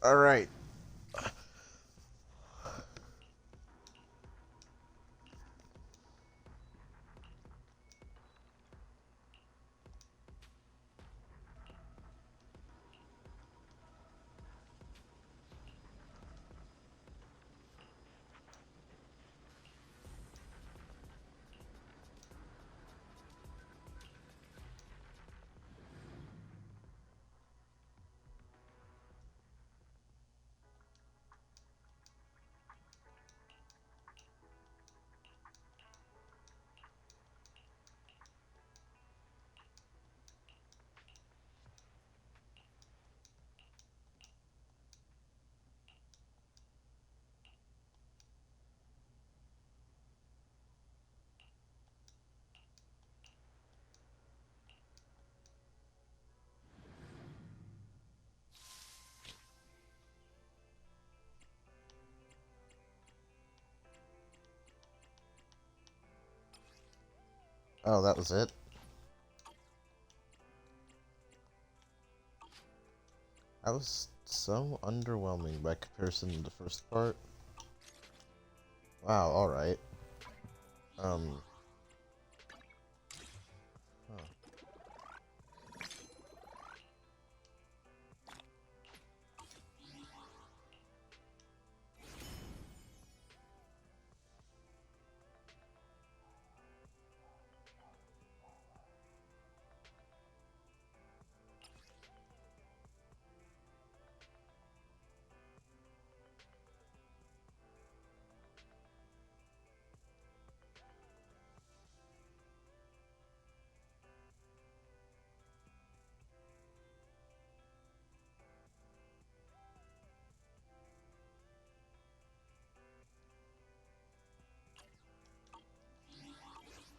All right. Oh, that was it. That was so underwhelming by comparison to the first part. Wow. All right. Um. Huh.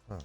Huh.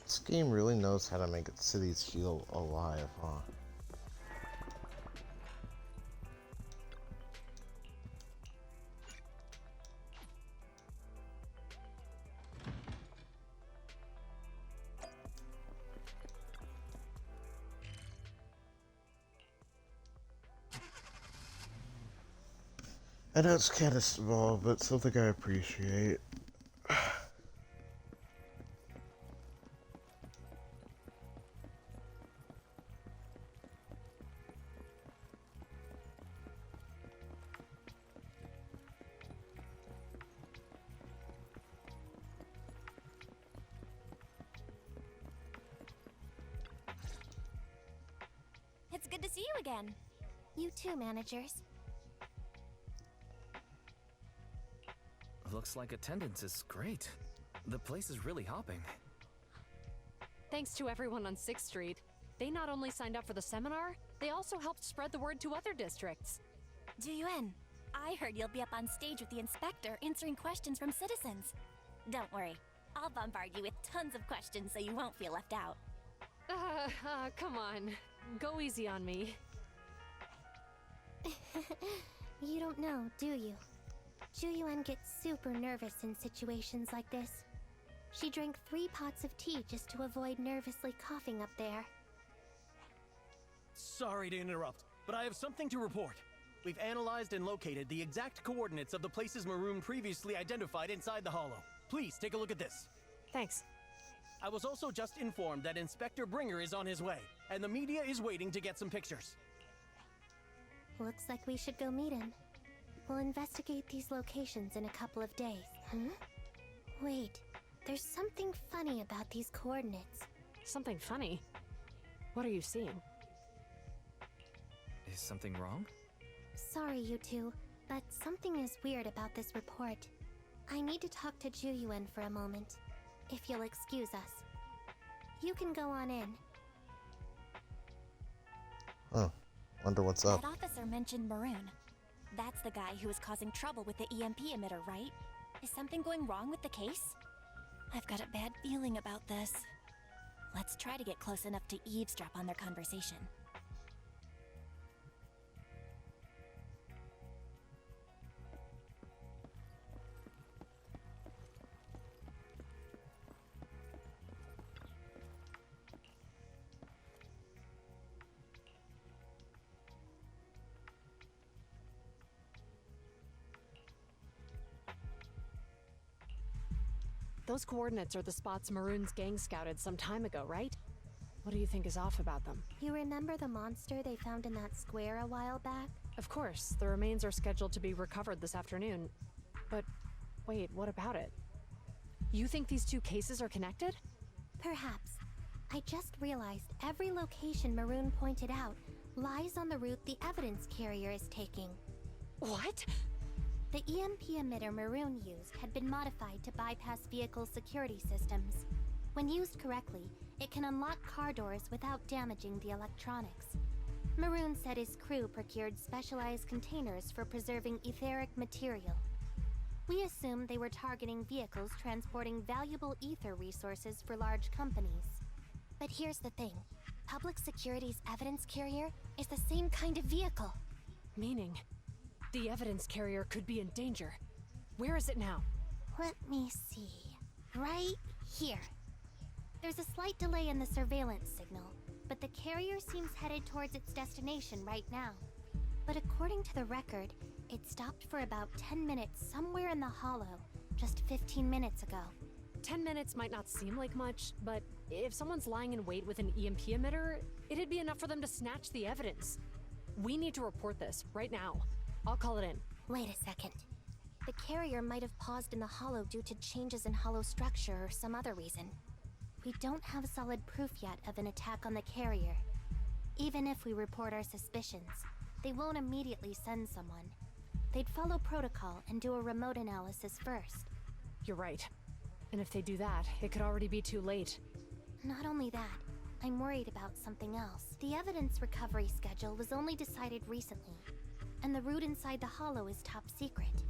This game really knows how to make its cities feel alive, huh? I know it's kind of small, but something I appreciate. It's good to see you again. You too, managers. Looks like attendance is great. The place is really hopping. Thanks to everyone on 6th Street. They not only signed up for the seminar, they also helped spread the word to other districts. Juyuan, I heard you'll be up on stage with the inspector answering questions from citizens. Don't worry, I'll bombard you with tons of questions so you won't feel left out. Come on. Go easy on me. You don't know, do you? Juyuan gets super nervous in situations like this. She drank 3 pots of tea just to avoid nervously coughing up there. Sorry to interrupt, but I have something to report. We've analyzed and located the exact coordinates of the places Maroon previously identified inside the hollow. Please take a look at this. Thanks. I was also just informed that Inspector Bringer is on his way, and the media is waiting to get some pictures. Looks like we should go meet him. We'll investigate these locations in a couple of days. Huh? Wait, there's something funny about these coordinates. Something funny? What are you seeing? Is something wrong? Sorry, you two, but something is weird about this report. I need to talk to Juyuan for a moment, if you'll excuse us. You can go on in. Huh. Wonder what's up. That officer mentioned Maroon. That's the guy who was causing trouble with the EMP emitter, right? Is something going wrong with the case? I've got a bad feeling about this. Let's try to get close enough to eavesdrop on their conversation. Those coordinates are the spots Maroon's gang scouted some time ago, right? What do you think is off about them? You remember the monster they found in that square a while back? Of course, the remains are scheduled to be recovered this afternoon. But wait, what about it? You think these two cases are connected? Perhaps. I just realized every location Maroon pointed out lies on the route the evidence carrier is taking. What? The EMP emitter Maroon used had been modified to bypass vehicle security systems. When used correctly, it can unlock car doors without damaging the electronics. Maroon said his crew procured specialized containers for preserving etheric material. We assumed they were targeting vehicles transporting valuable ether resources for large companies. But here's the thing. Public Security's evidence carrier is the same kind of vehicle. Meaning, the evidence carrier could be in danger. Where is it now? Let me see. Right here. There's a slight delay in the surveillance signal, but the carrier seems headed towards its destination right now. But according to the record, it stopped for about 10 minutes somewhere in the hollow, just 15 minutes ago. 10 minutes might not seem like much, but if someone's lying in wait with an EMP emitter, it'd be enough for them to snatch the evidence. We need to report this, right now. I'll call it in. Wait a second. The carrier might have paused in the hollow due to changes in hollow structure or some other reason. We don't have solid proof yet of an attack on the carrier. Even if we report our suspicions, they won't immediately send someone. They'd follow protocol and do a remote analysis first. You're right. And if they do that, it could already be too late. Not only that, I'm worried about something else. The evidence recovery schedule was only decided recently, and the route inside the hollow is top secret.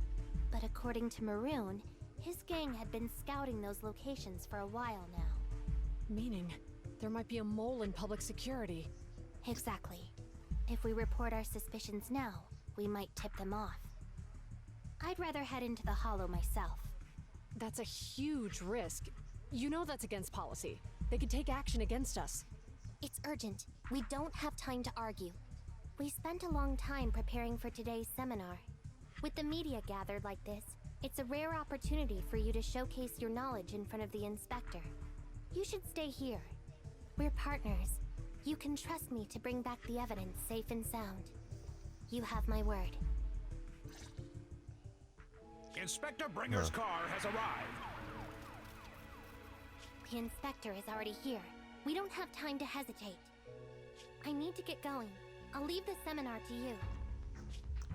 But according to Maroon, his gang had been scouting those locations for a while now. Meaning, there might be a mole in public security. Exactly. If we report our suspicions now, we might tip them off. I'd rather head into the hollow myself. That's a huge risk. You know that's against policy. They could take action against us. It's urgent. We don't have time to argue. We spent a long time preparing for today's seminar. With the media gathered like this, it's a rare opportunity for you to showcase your knowledge in front of the inspector. You should stay here. We're partners. You can trust me to bring back the evidence safe and sound. You have my word. Inspector Bringer's car has arrived. The inspector is already here. We don't have time to hesitate. I need to get going. I'll leave the seminar to you.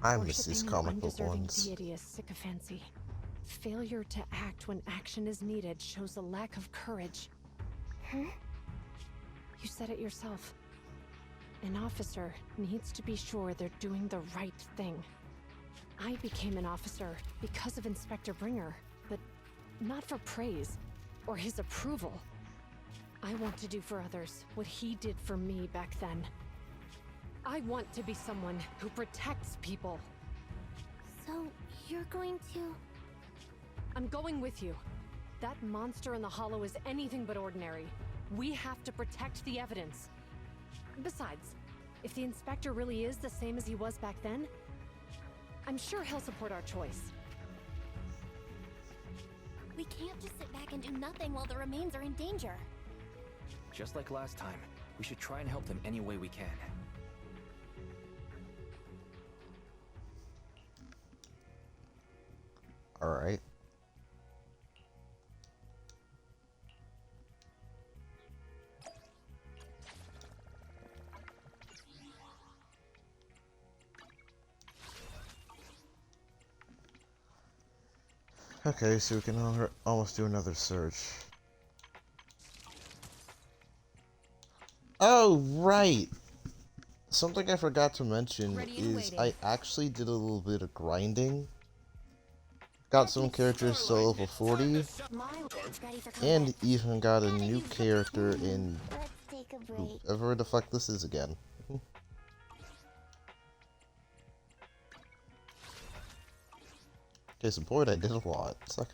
I miss these Worshipping an comic book undeserving ones. deity is sycophancy. Failure to act when action is needed shows a lack of courage. Huh? You said it yourself. An officer needs to be sure they're doing the right thing. I became an officer because of Inspector Bringer, but not for praise or his approval. I want to do for others what he did for me back then. I want to be someone who protects people. So, you're going to... I'm going with you. That monster in the hollow is anything but ordinary. We have to protect the evidence. Besides, if the inspector really is the same as he was back then, I'm sure he'll support our choice. We can't just sit back and do nothing while the remains are in danger. Just like last time, we should try and help them any way we can. Alright. Okay, so we can almost do another search. Oh, right! Something I forgot to mention is I actually did a little bit of grinding. Got some characters to level 40, and even got a new character in whoever the fuck this is again. Okay, so boy, I did a lot. It's like...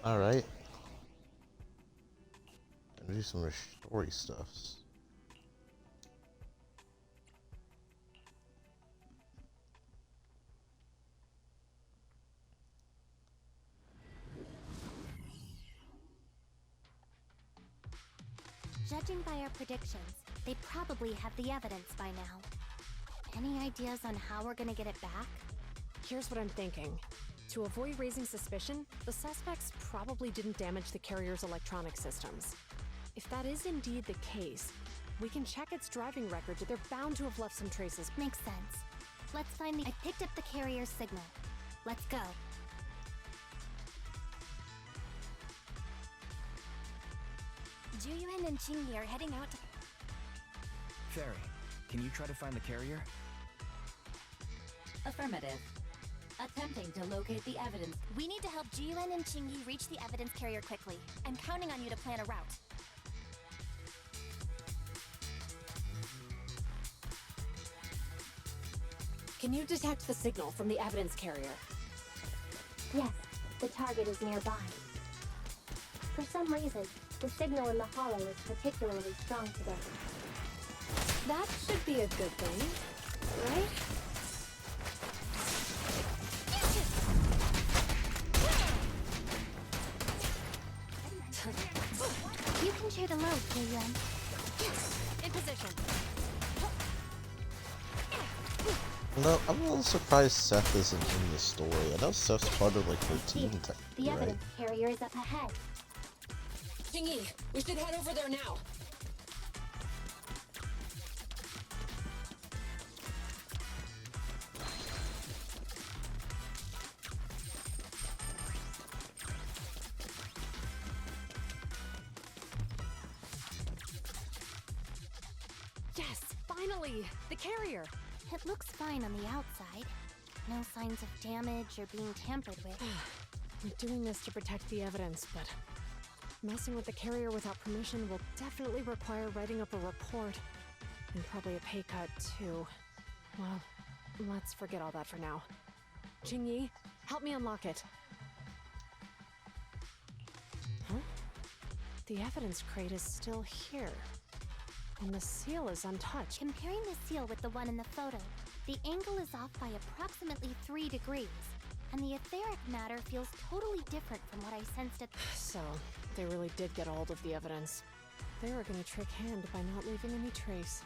Alright. Gonna do some more story stuffs. Judging by our predictions, they probably have the evidence by now. Any ideas on how we're gonna get it back? Here's what I'm thinking. To avoid raising suspicion, the suspects probably didn't damage the carrier's electronic systems. If that is indeed the case, we can check its driving record. They're bound to have left some traces. Makes sense. Let's find the... I picked up the carrier's signal. Let's go. Juyuan and Qingyi are heading out to... Fairy, can you try to find the carrier? Affirmative. Attempting to locate the evidence. We need to help Juyuan and Qingyi reach the evidence carrier quickly. I'm counting on you to plan a route. Can you detect the signal from the evidence carrier? Yes, the target is nearby. For some reason, the signal in the hollow is particularly strong today. That should be a good thing, right? You can share the load, Juyuan. In position. No, I'm a little surprised Seth isn't in the story. I know Seth's part of like her team, The technically, right? evidence carrier is up ahead. Qingyi, we should head over there now. Yes, finally! The carrier! It looks fine on the outside. No signs of damage or being tampered with. We're doing this to protect the evidence, but messing with the carrier without permission will definitely require writing up a report. And probably a pay cut, too. Well, let's forget all that for now. Qingyi, help me unlock it. Huh? The evidence crate is still here. And the seal is untouched. Comparing the seal with the one in the photo, the angle is off by approximately 3 degrees, and the etheric matter feels totally different from what I sensed at... So, they really did get a hold of the evidence. They were gonna trick Hand by not leaving any trace.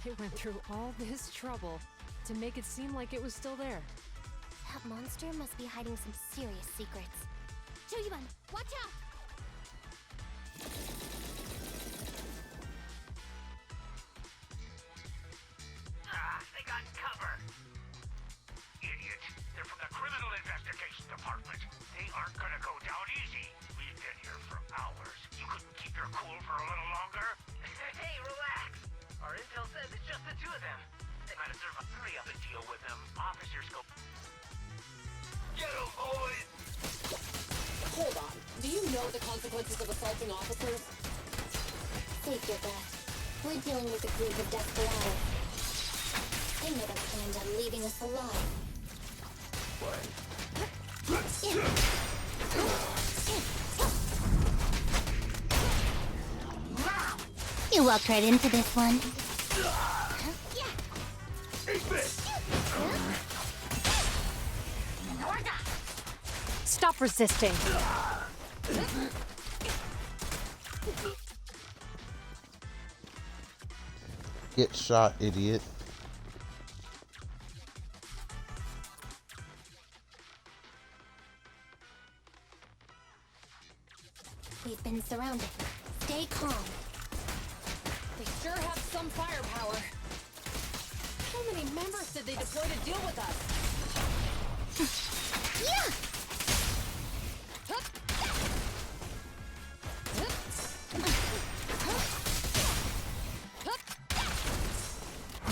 They went through all this trouble to make it seem like it was still there. That monster must be hiding some serious secrets. Joyuan, watch out! They got cover. Idiot. They're from the Criminal Investigation Department. They aren't gonna go down easy. We've been here for hours. You couldn't keep your cool for a little longer? Hey, relax. Our intel says it's just the two of them. They might have survived. Hurry up and deal with them. Officers go... Get 'em, boys! Hold on. Do you know the consequences of assaulting officers? Save your breath. We're dealing with a group of desperados. They never planned on leaving us alive. You walked right into this one. Stop resisting. Get shot, idiot. We've been surrounded. Stay calm. They sure have some firepower. How many members did they deploy to deal with us? Yeah!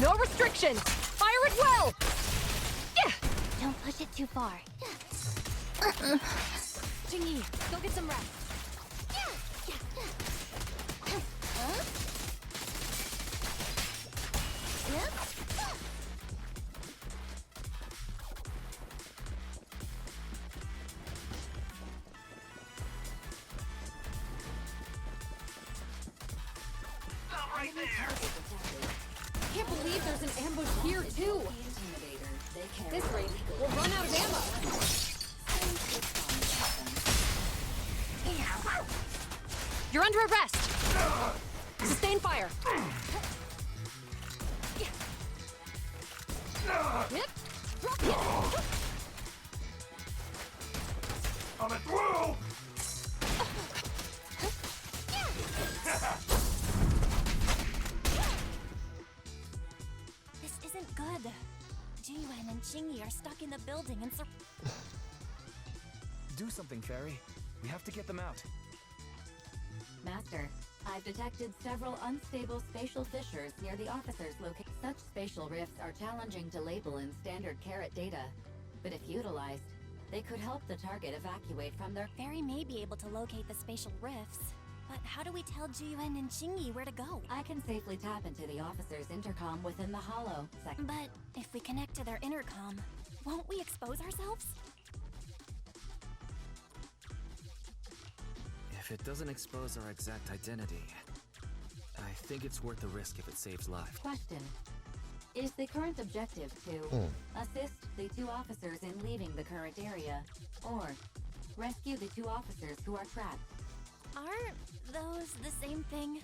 No restrictions! Fire it well! Don't push it too far. Jingyi, go get some rest. Stop right there! Can't believe there's an ambush here, too. This rate, we'll run out of ammo. You're under arrest! Sustain fire! Coming through! This isn't good. Jiyuan and Chingy are stuck in the building and Do something, Fairy. We have to get them out. Master, I've detected several unstable spatial fissures near the officer's location. Such spatial rifts are challenging to label in standard carrot data, but if utilized, they could help the target evacuate from their... Fairy may be able to locate the spatial rifts, but how do we tell Jiyuan and Chingy where to go? I can safely tap into the officer's intercom within the hollow section. But if we connect to their intercom, won't we expose ourselves? If it doesn't expose our exact identity, I think it's worth the risk if it saves lives. Question. Is the current objective to assist the two officers in leaving the current area, or rescue the two officers who are trapped? Aren't those the same thing?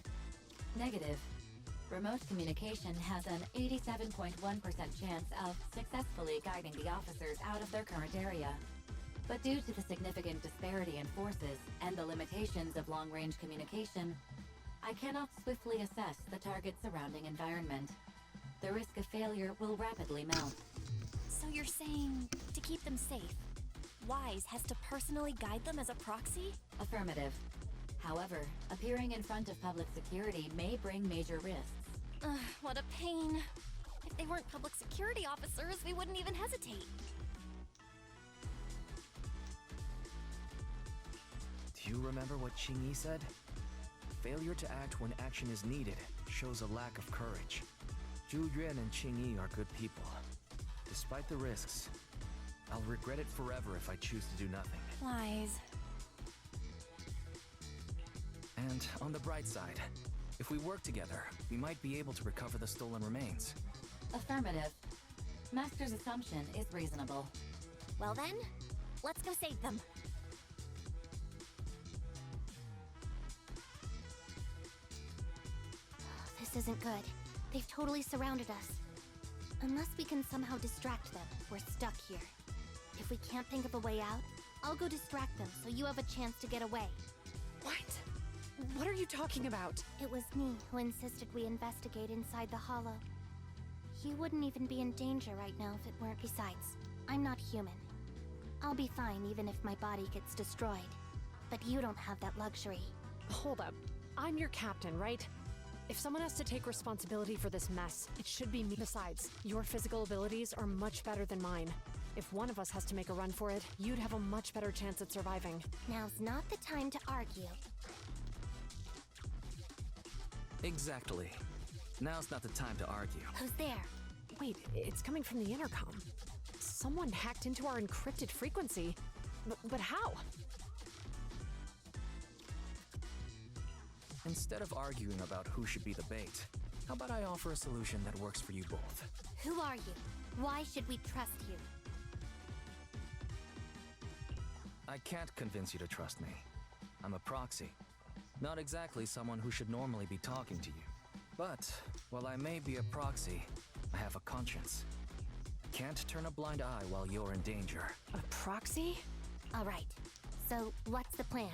Negative. Remote communication has an 87.1% chance of successfully guiding the officers out of their current area. But due to the significant disparity in forces and the limitations of long-range communication, I cannot swiftly assess the target's surrounding environment. The risk of failure will rapidly mount. So you're saying to keep them safe, Wise has to personally guide them as a proxy? Affirmative. However, appearing in front of public security may bring major risks. What a pain. If they weren't public security officers, we wouldn't even hesitate. Do you remember what Qingyi said? Failure to act when action is needed shows a lack of courage. Zhu Yuan and Qingyi are good people. Despite the risks, I'll regret it forever if I choose to do nothing. Wise. And on the bright side, if we work together, we might be able to recover the stolen remains. Affirmative. Master's assumption is reasonable. Well then, let's go save them. This isn't good. They've totally surrounded us. Unless we can somehow distract them, we're stuck here. If we can't think of a way out, I'll go distract them so you have a chance to get away. What? What are you talking about? It was me who insisted we investigate inside the Hollow. You wouldn't even be in danger right now if it weren't. Besides, I'm not human. I'll be fine even if my body gets destroyed. But you don't have that luxury. Hold up. I'm your captain, right? If someone has to take responsibility for this mess, it should be me. Besides, your physical abilities are much better than mine. If one of us has to make a run for it, you'd have a much better chance at surviving. Now's not the time to argue. Exactly. Now's not the time to argue. Who's there? Wait, it's coming from the intercom. Someone hacked into our encrypted frequency. But how? Instead of arguing about who should be the bait, how about I offer a solution that works for you both? Who are you? Why should we trust you? I can't convince you to trust me. I'm a proxy. Not exactly someone who should normally be talking to you. But, while I may be a proxy, I have a conscience. I can't turn a blind eye while you're in danger. A proxy? Alright, so what's the plan?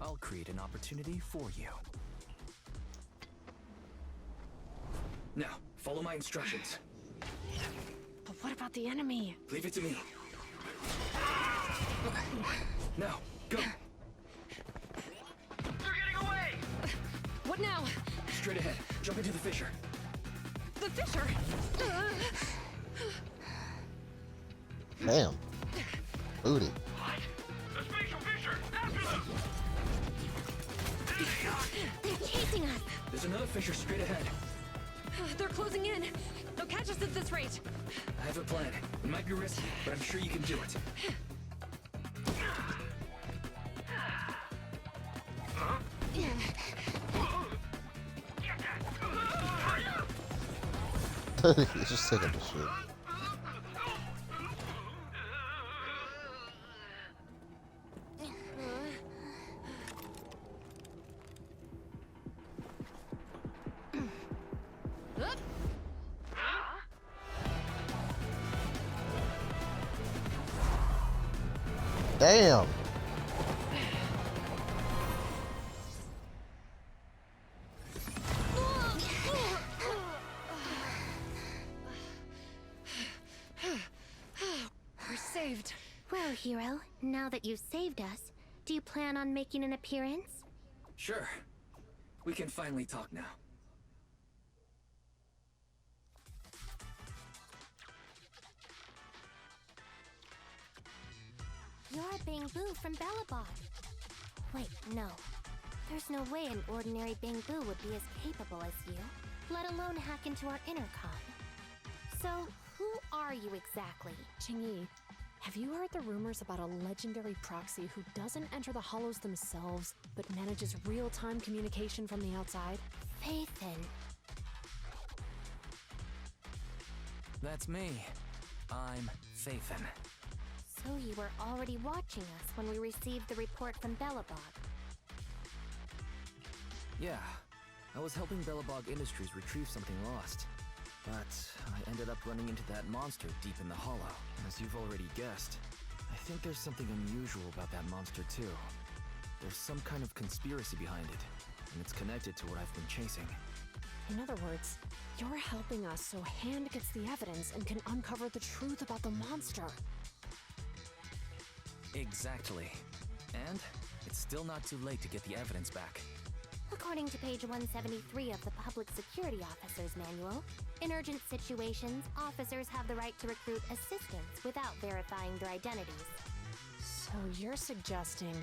I'll create an opportunity for you. Now, follow my instructions. But what about the enemy? Leave it to me. Now, go! They're getting away! What now? Straight ahead. Jump into the fissure. The fissure! Damn. Booty. What? The spatial fissure! After them! There they are! They're chasing us! There's another fissure straight ahead. They're closing in. They'll catch us at this rate. I have a plan. It might be risky, but I'm sure you can do it. He's just taking the shit. Damn! We're saved. Well, hero, now that you've saved us, do you plan on making an appearance? Sure. We can finally talk now. You're Bangbu from Bellabog. Wait, no. There's no way an ordinary Bangbu would be as capable as you, let alone hack into our intercom. So, who are you exactly? Qingyi, have you heard the rumors about a legendary proxy who doesn't enter the hollows themselves, but manages real-time communication from the outside? Phaethon. That's me. I'm Phaethon. So you were already watching us when we received the report from Bellabog. Yeah. I was helping Bellabog Industries retrieve something lost. But I ended up running into that monster deep in the hollow. As you've already guessed, I think there's something unusual about that monster too. There's some kind of conspiracy behind it, and it's connected to what I've been chasing. In other words, you're helping us so Hand gets the evidence and can uncover the truth about the monster. Exactly. And it's still not too late to get the evidence back. According to page 173 of the Public Security Officer's Manual, in urgent situations, officers have the right to recruit assistants without verifying their identities. So you're suggesting...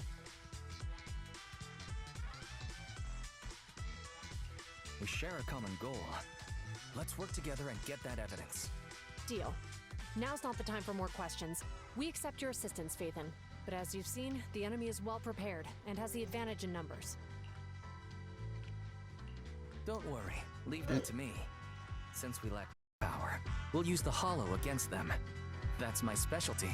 We share a common goal. Let's work together and get that evidence. Deal. Now's not the time for more questions. We accept your assistance, Phaethon. But as you've seen, the enemy is well prepared and has the advantage in numbers. Don't worry, leave that to me. Since we lack power, we'll use the hollow against them. That's my specialty.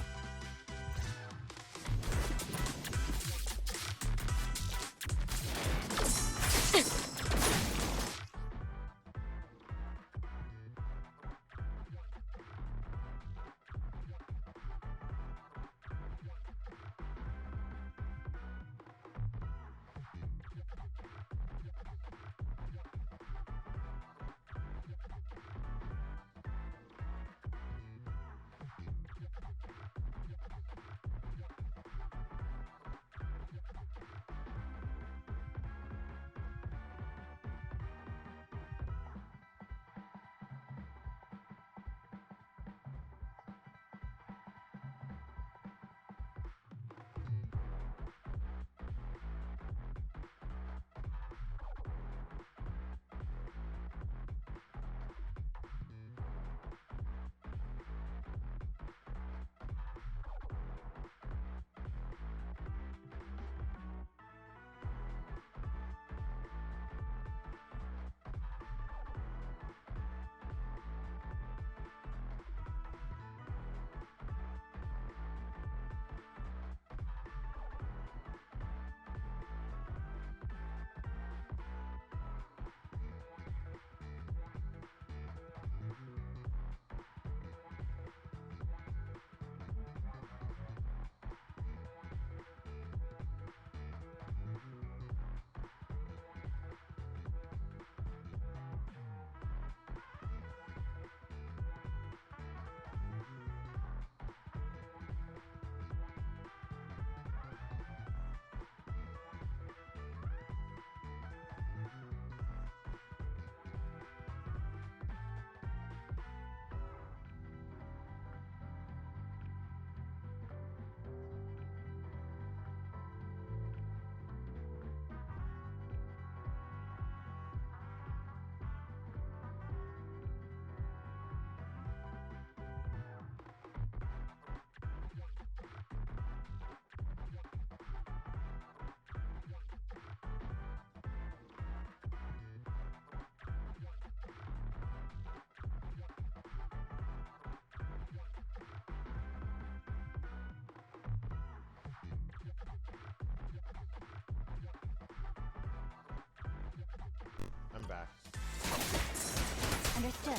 They're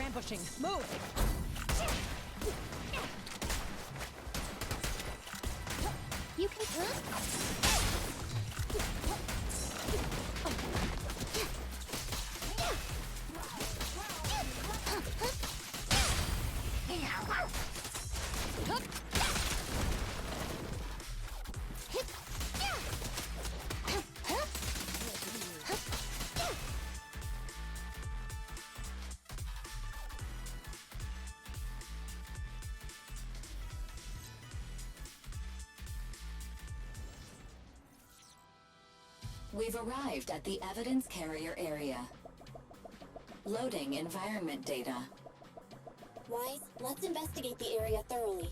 ambushing. Move! You can. We've arrived at the evidence carrier area. Loading environment data. Wise, let's investigate the area thoroughly.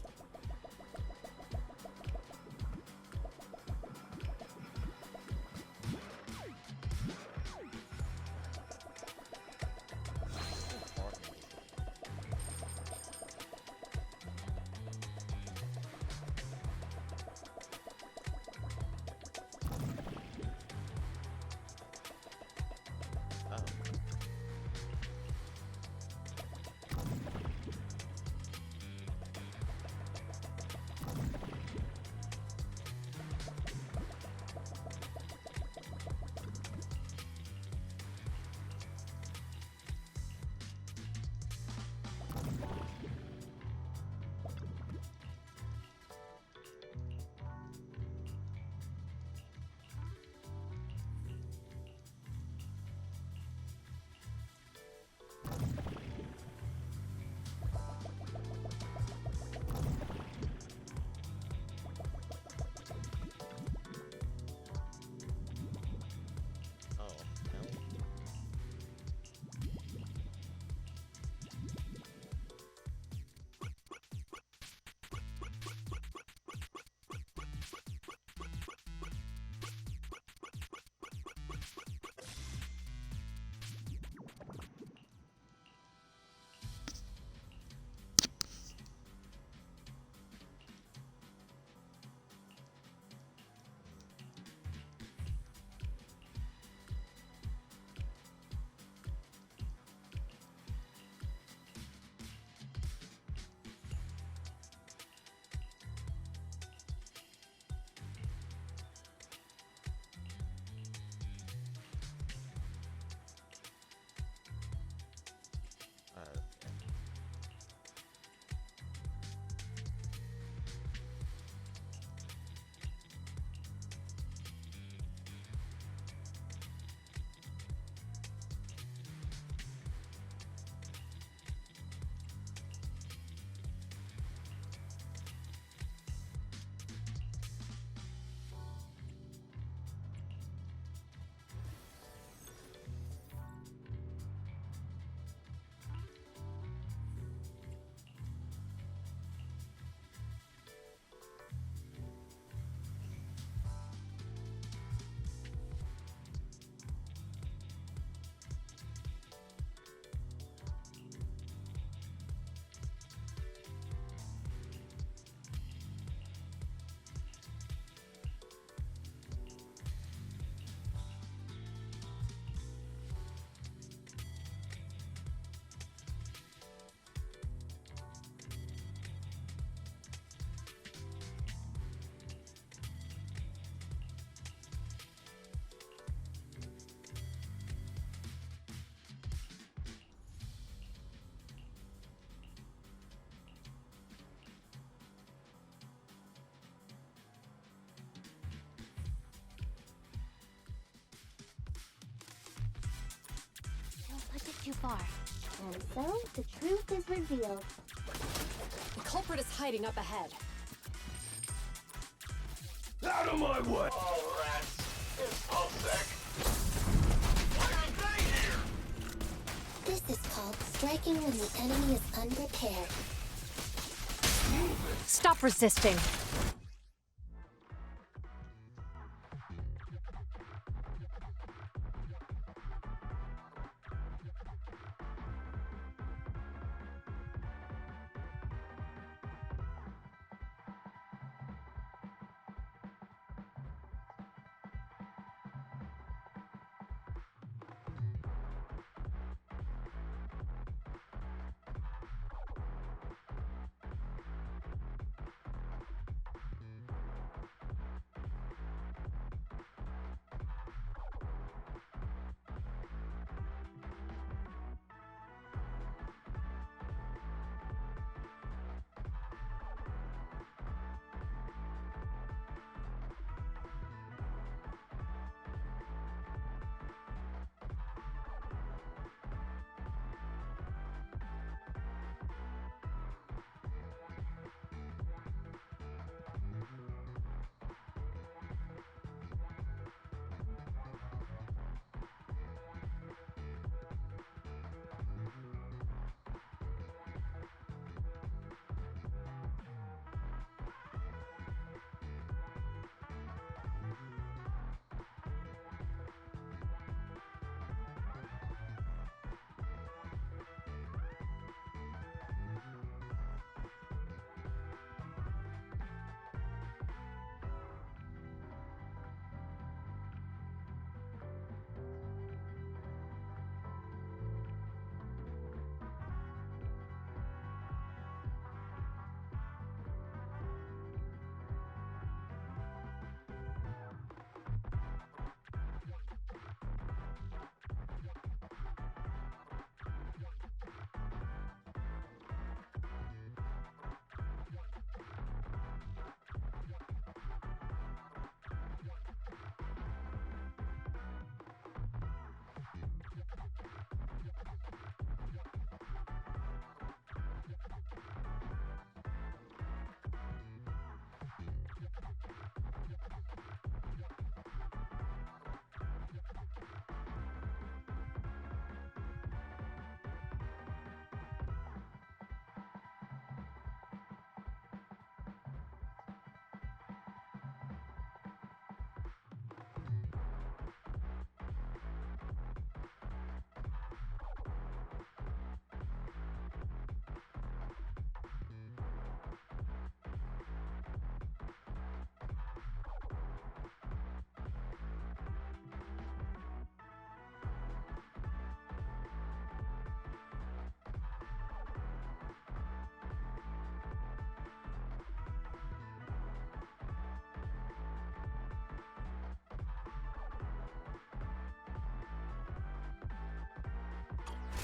Too far. And so, the truth is revealed. The culprit is hiding up ahead. Out of my way! Oh, rats! It's Pulsec! Why aren't they here? This is called striking when the enemy is unprepared. Stop resisting.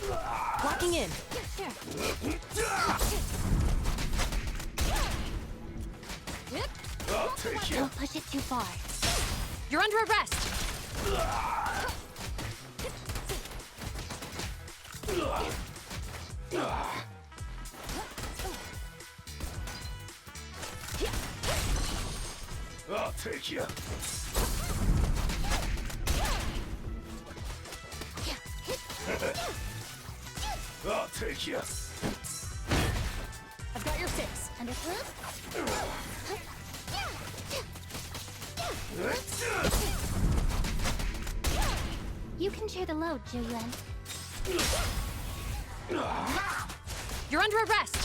Locking in. I'll take you. Don't push it too far. You're under arrest. I'll take you. I'll take you. I've got your six. Understood? You can share the load, Zhu You're under arrest.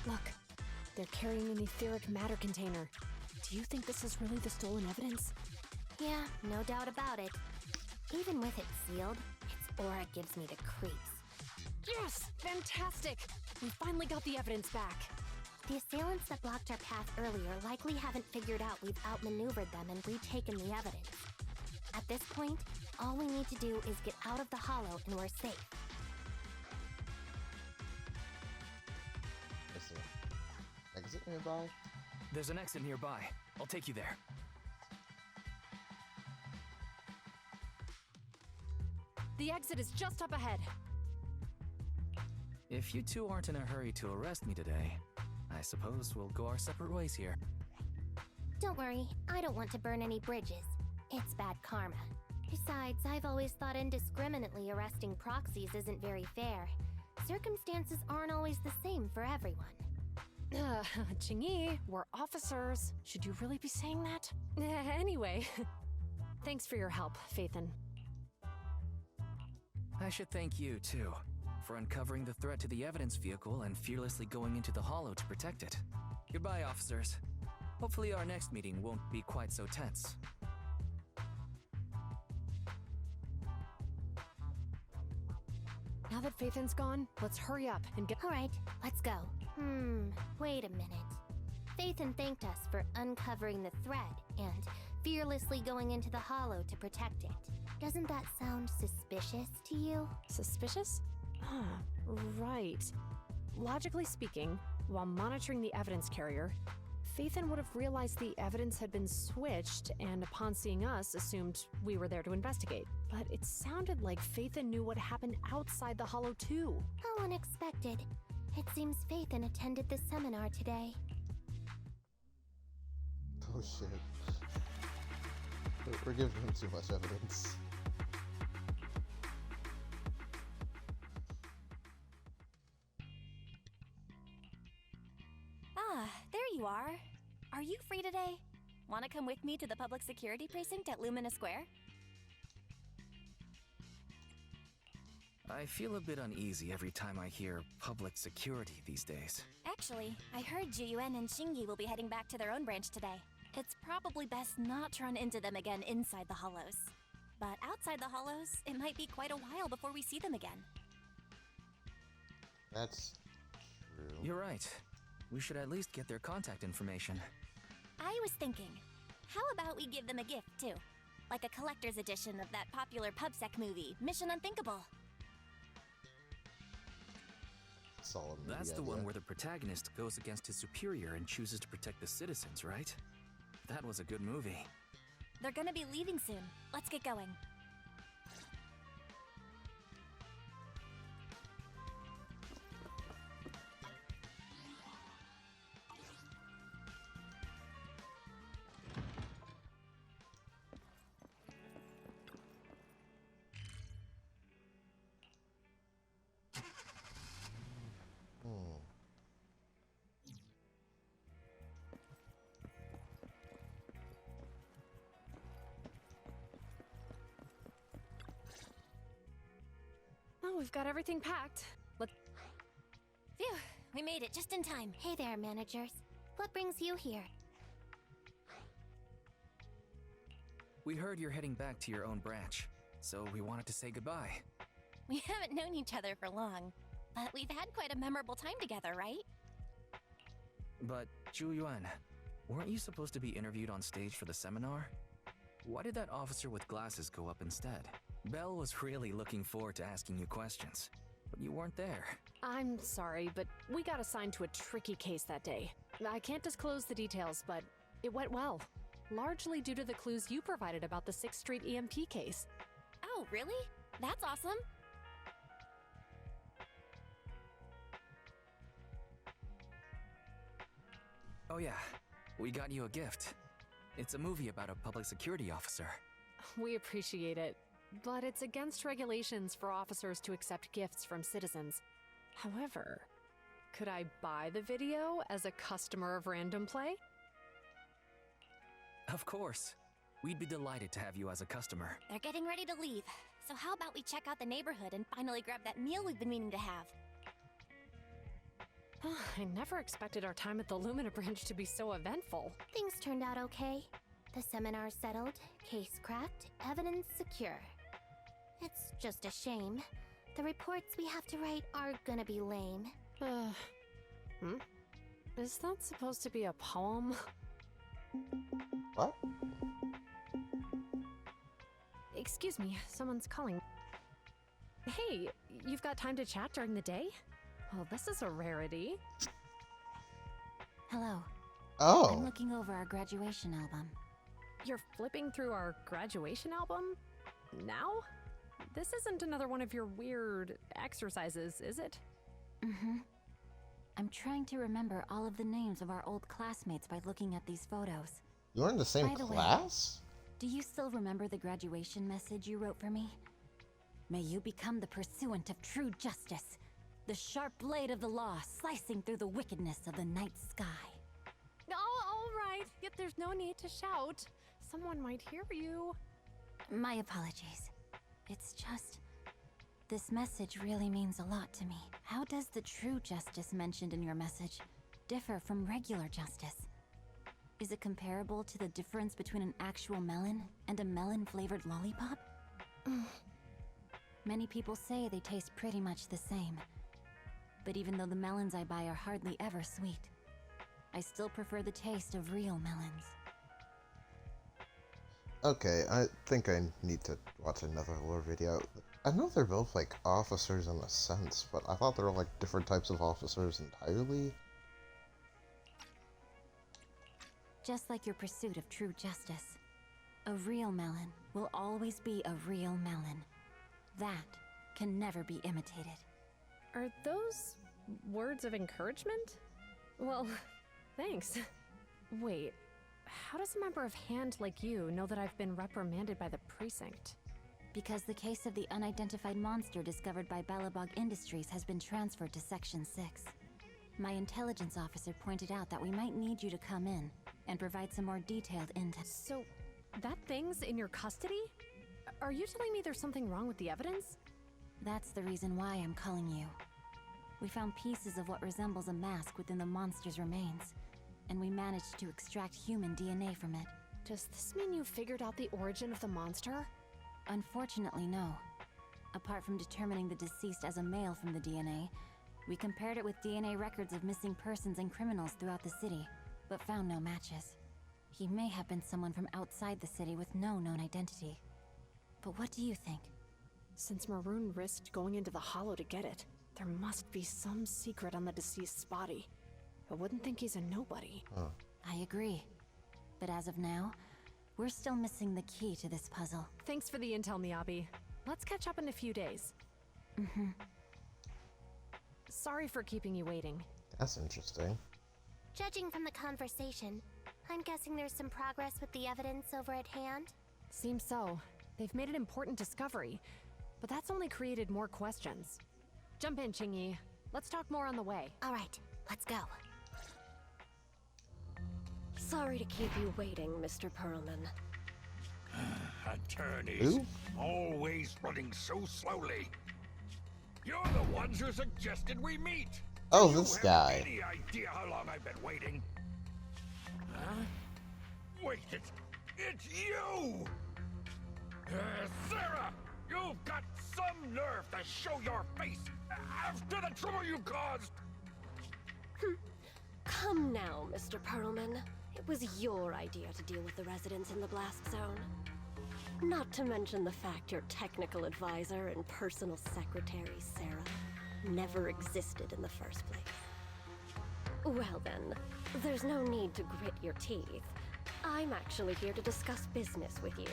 Look, they're carrying an etheric matter container. Do you think this is really the stolen evidence? Yeah, no doubt about it. Even with it sealed, its aura gives me the creeps. Yes! Fantastic! We finally got the evidence back. The assailants that blocked our path earlier likely haven't figured out we've outmaneuvered them and retaken the evidence. At this point, all we need to do is get out of the hollow and we're safe. Is there an exit nearby? There's an exit nearby. I'll take you there. The exit is just up ahead. If you two aren't in a hurry to arrest me today, I suppose we'll go our separate ways here. Don't worry, I don't want to burn any bridges. It's bad karma. Besides, I've always thought indiscriminately arresting proxies isn't very fair. Circumstances aren't always the same for everyone. Qingyi, we're officers. Should you really be saying that? Anyway, thanks for your help, Phaethon. I should thank you, too, for uncovering the threat to the evidence vehicle and fearlessly going into the hollow to protect it. Goodbye, officers. Hopefully our next meeting won't be quite so tense. Now that Phaethon's gone, let's hurry up and get— All right, let's go. Wait a minute. Phaethon thanked us for uncovering the thread and fearlessly going into the hollow to protect it. Doesn't that sound suspicious to you? Suspicious? Right. Logically speaking, while monitoring the evidence carrier, Phaethon would have realized the evidence had been switched and upon seeing us assumed we were there to investigate. But it sounded like Phaethon knew what happened outside the hollow too. How unexpected. It seems Phaethon attended the seminar today. Oh shit. We're giving him too much evidence. Ah, there you are. Are you free today? Want to come with me to the public security precinct at Lumina Square? I feel a bit uneasy every time I hear public security these days. Actually, I heard Juyuan and Xingyi will be heading back to their own branch today. It's probably best not to run into them again inside the hollows. But outside the hollows, it might be quite a while before we see them again. That's true. You're right. We should at least get their contact information. I was thinking, how about we give them a gift too? Like a collector's edition of that popular PubSec movie, Mission Unthinkable. Solid movie That's the idea. one where the protagonist goes against his superior and chooses to protect the citizens, right? That was a good movie. They're gonna be leaving soon. Let's get going. Oh, we've got everything packed. Let's— Phew, we made it just in time. Hey there, managers. What brings you here? We heard you're heading back to your own branch, so we wanted to say goodbye. We haven't known each other for long, but we've had quite a memorable time together, right? But, Zhu Yuan, weren't you supposed to be interviewed on stage for the seminar? Why did that officer with glasses go up instead? Belle was really looking forward to asking you questions, but you weren't there. I'm sorry, but we got assigned to a tricky case that day. I can't disclose the details, but it went well. Largely due to the clues you provided about the 6th Street EMP case. Oh, really? That's awesome. Oh yeah, we got you a gift. It's a movie about a public security officer. We appreciate it, but it's against regulations for officers to accept gifts from citizens. However, could I buy the video as a customer of Random Play? Of course. We'd be delighted to have you as a customer. They're getting ready to leave. So how about we check out the neighborhood and finally grab that meal we've been meaning to have? I never expected our time at the Lumina branch to be so eventful. Things turned out okay. The seminar settled, case cracked, evidence secure. It's just a shame. The reports we have to write are gonna be lame. Is that supposed to be a poem? What? Excuse me, someone's calling. Hey, you've got time to chat during the day? Well, this is a rarity. Hello. I'm Oh. looking over our graduation album. You're flipping through our graduation album? Now? This isn't another one of your weird exercises, is it? Mm-hmm. I'm trying to remember all of the names of our old classmates by looking at these photos. You're in the same By the way- class? Do you still remember the graduation message you wrote for me? May you become the pursuant of true justice, the sharp blade of the law slicing through the wickedness of the night sky. Oh, all right. Yet there's no need to shout. Someone might hear you. My apologies. It's just... this message really means a lot to me. How does the true justice mentioned in your message differ from regular justice? Is it comparable to the difference between an actual melon and a melon-flavored lollipop? Many people say they taste pretty much the same. But even though the melons I buy are hardly ever sweet, I still prefer the taste of real melons. Okay, I think I need to watch another lore video. I know they're both like officers in a sense, but I thought they were like different types of officers entirely. Just like your pursuit of true justice, a real melon will always be a real melon. That can never be imitated. Are those words of encouragement? Well, thanks. Wait, how does a member of Hand like you know that I've been reprimanded by the precinct? Because the case of the unidentified monster discovered by Balabog Industries has been transferred to Section 6. My intelligence officer pointed out that we might need you to come in and provide some more detailed intel. So, that thing's in your custody? Are you telling me there's something wrong with the evidence? That's the reason why I'm calling you. We found pieces of what resembles a mask within the monster's remains, and we managed to extract human DNA from it. Does this mean you figured out the origin of the monster? Unfortunately, no. Apart from determining the deceased as a male from the DNA, we compared it with DNA records of missing persons and criminals throughout the city, but found no matches. He may have been someone from outside the city with no known identity. But what do you think? Since Maroon risked going into the Hollow to get it, there must be some secret on the deceased's body. I wouldn't think he's a nobody. I agree. But as of now, we're still missing the key to this puzzle. Thanks for the intel, Miyabi. Let's catch up in a few days. Sorry for keeping you waiting. That's interesting. Judging from the conversation, I'm guessing there's some progress with the evidence over at Hand? Seems so. They've made an important discovery, but that's only created more questions. Jump in, Qingyi. Let's talk more on the way. All right, let's go. Sorry to keep you waiting, Mr. Perlman. Attorneys, Who? always running so slowly. You're the ones who suggested we meet. Oh, Do this you guy. have any idea how long I've been waiting? Huh? Wait, it's you! Sarah! You've got some nerve to show your face after the trouble you caused! Come Come now, Mr. Perlman. It was your idea to deal with the residents in the blast zone. Not to mention the fact your technical advisor and personal secretary, Sarah, never existed in the first place. Well then, there's no need to grit your teeth. I'm actually here to discuss business with you.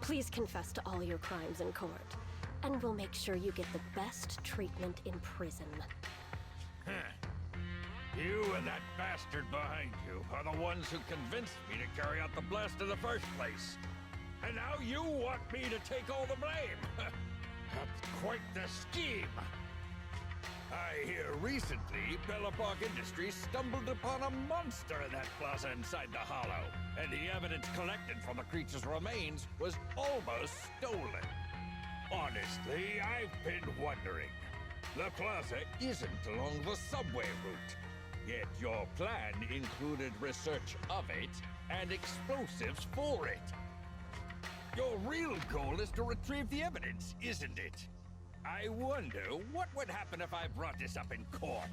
Please confess to all your crimes in court, and we'll make sure you get the best treatment in prison. You and that bastard behind you are the ones who convinced me to carry out the blast in the first place. And now you want me to take all the blame. That's quite the scheme. I hear recently Bellabog Industries stumbled upon a monster in that plaza inside the hollow, and the evidence collected from the creature's remains was almost stolen. Honestly, I've been wondering. The plaza isn't along the subway route, yet your plan included research of it and explosives for it. Your real goal is to retrieve the evidence, isn't it? I wonder what would happen if I brought this up in court.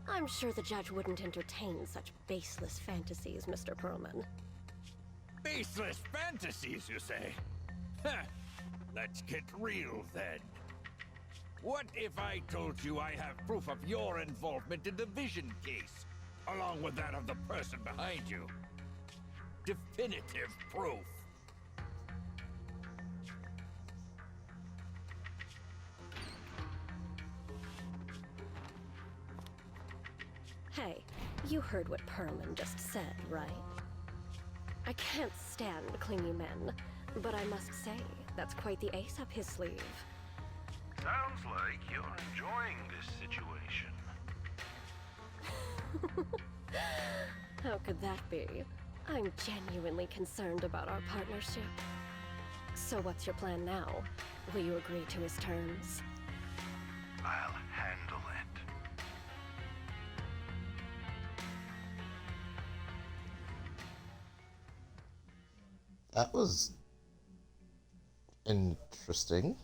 I'm sure the judge wouldn't entertain such baseless fantasies, Mr. Perlman. Baseless fantasies, you say? Huh. Let's get real then. What if I told you I have proof of your involvement in the Vision case, along with that of the person behind you? Definitive proof. Hey, you heard what Perlman just said, right? I can't stand clingy men, but I must say, that's quite the ace up his sleeve. Sounds like you're enjoying this situation. How could that be? I'm genuinely concerned about our partnership. So what's your plan now? Will you agree to his terms? I'll handle it. That was interesting.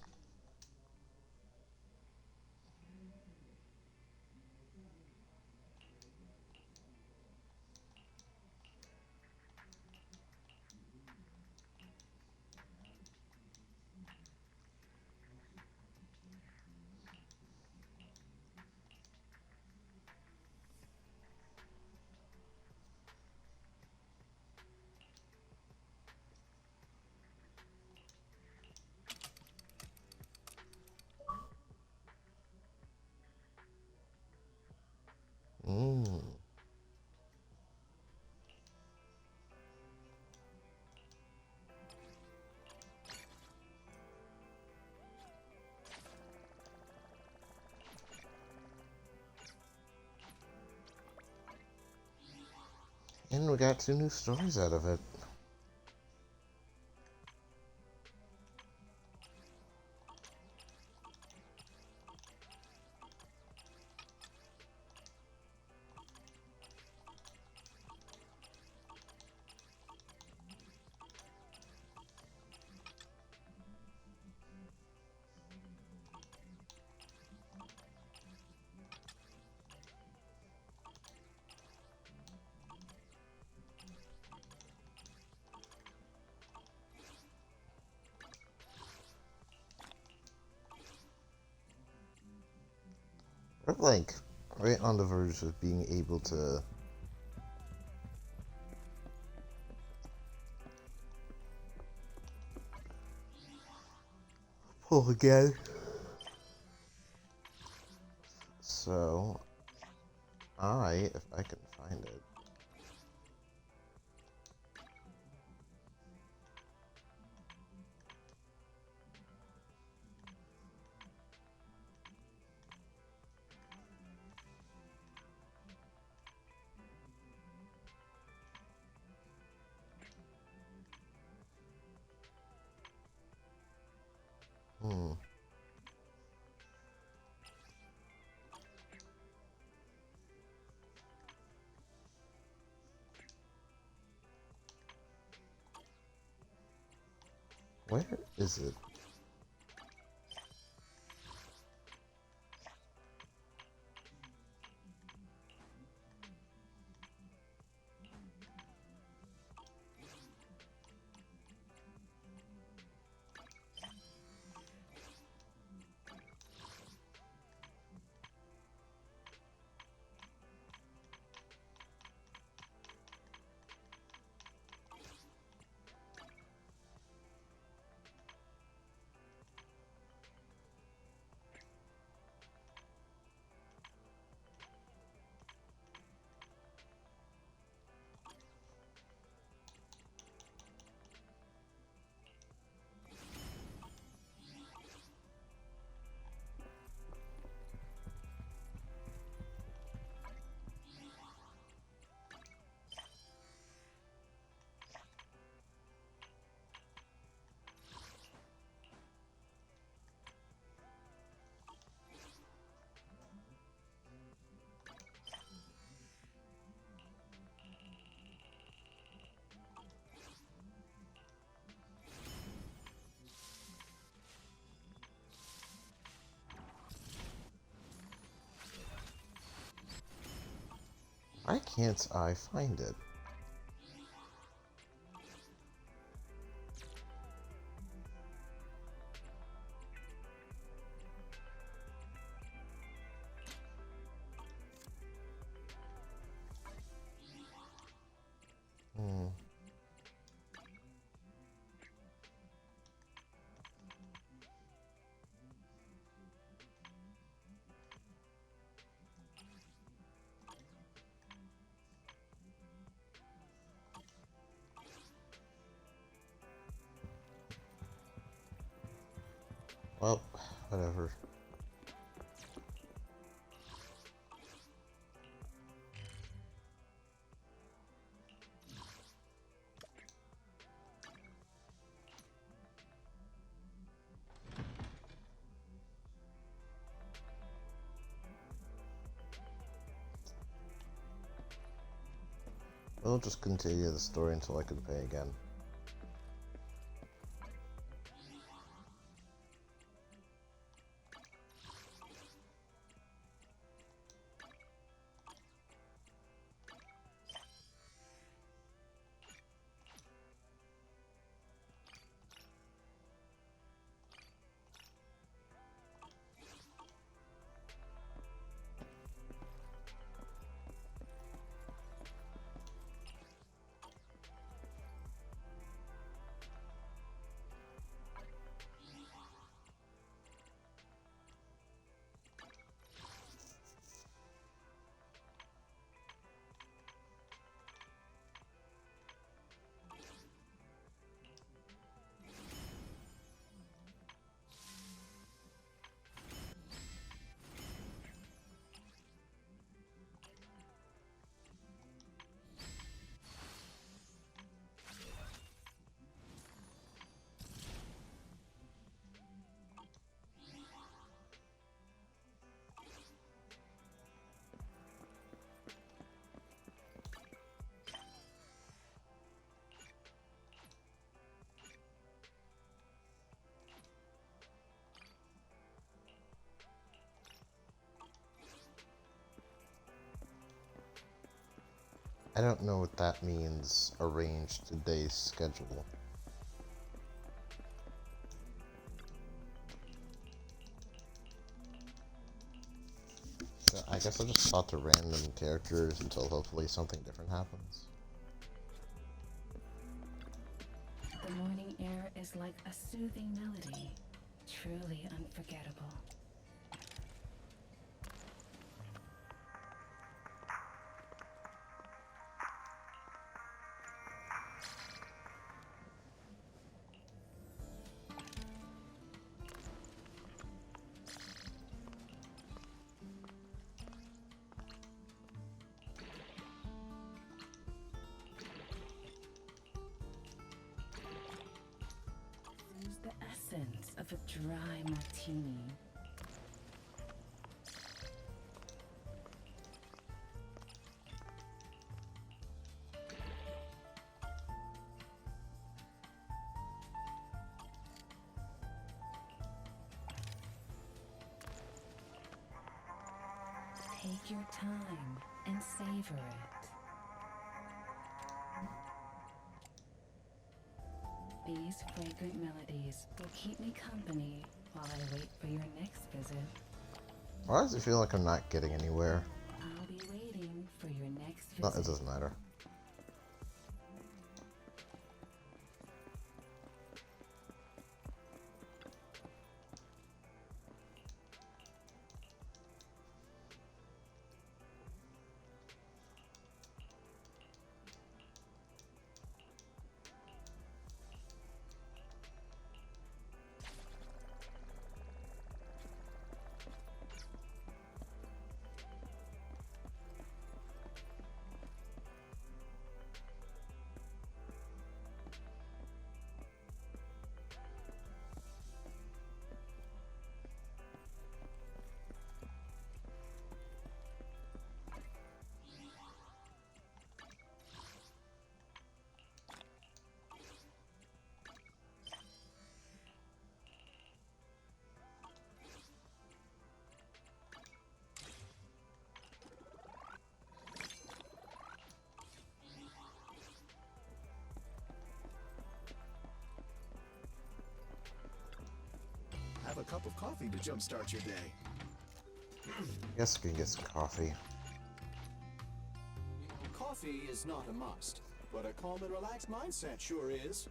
And we got 2 new stories out of it. We're like right on the verge of being able to pull again. So if I can find it. Where is it? Why can't I find it? Hmm. Well, whatever. We'll just continue the story until I can pay again. I don't know what that means, arrange today's schedule. So I guess I'll just talk to random characters until hopefully something different happens. The morning air is like a soothing melody, truly unforgettable. The essence of a dry martini. Take your time and savor it. These fragrant melodies will keep me company while I wait for your next visit. Why does it feel like I'm not getting anywhere? I'll be waiting for your next visit. No, it doesn't matter. cup of coffee to jumpstart your day. Guess we can get some coffee. Coffee is not a must, but a calm and relaxed mindset sure is.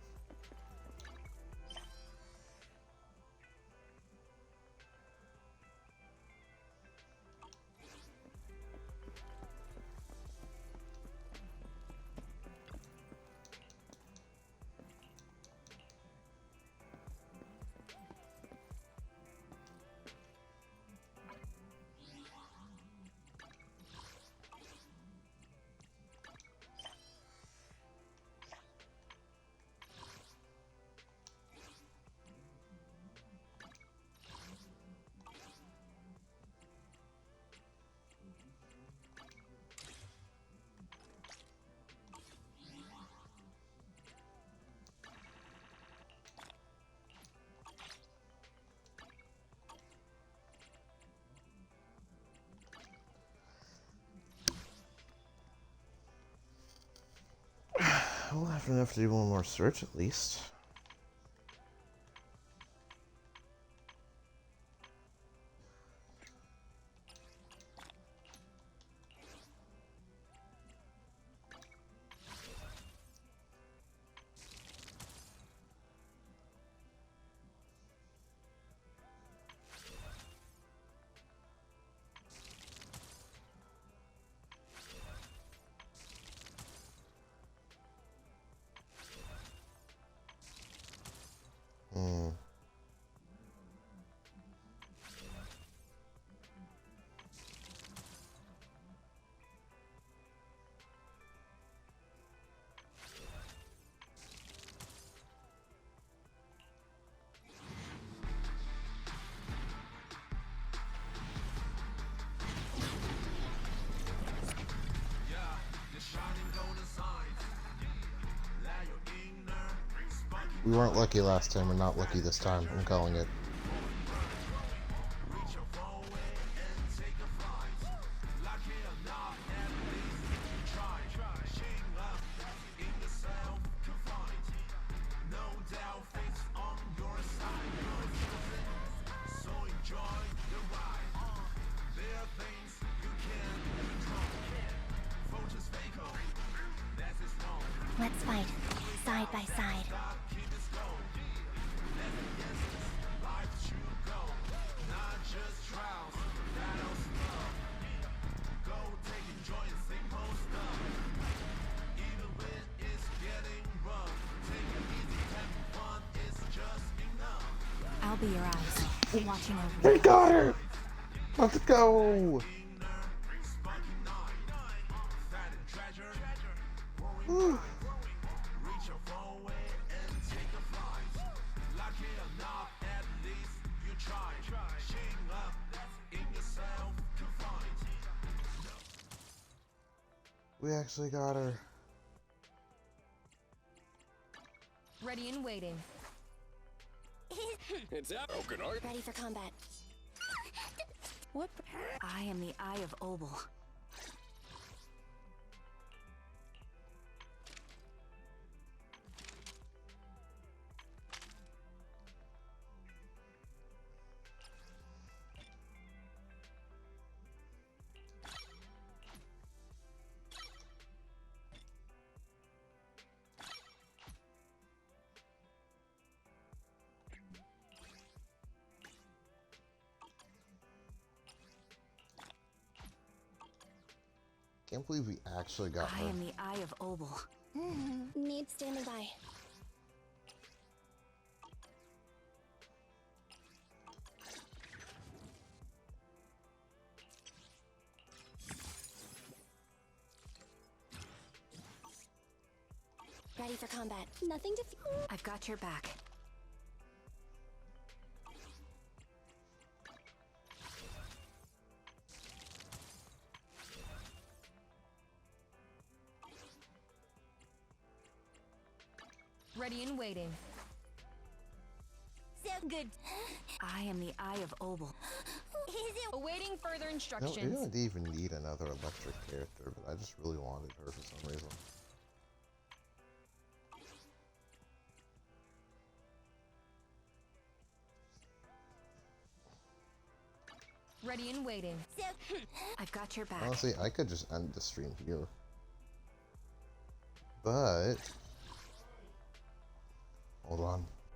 We'll have enough to do one more search at least. We weren't lucky last time, we're not lucky this time. I'm calling it. Let's fight, side by side. I'll be your eyes, watching over you. We got her! Let's go! Woo. We actually got her. Ready and waiting. It's out. Broken art. Ready for combat. What? I am the Eye of Obel. Can't believe we actually got her. I am the Eye of Obel. Need standing by. Ready for combat. Nothing to I've got your back. Ready and waiting. So good. I am the Eye of Obel. Awaiting further No, we instructions. didn't even need another electric character, but I just really wanted her for some reason. Ready and waiting. I've got your back. Honestly, I could just end the stream here. But hold on.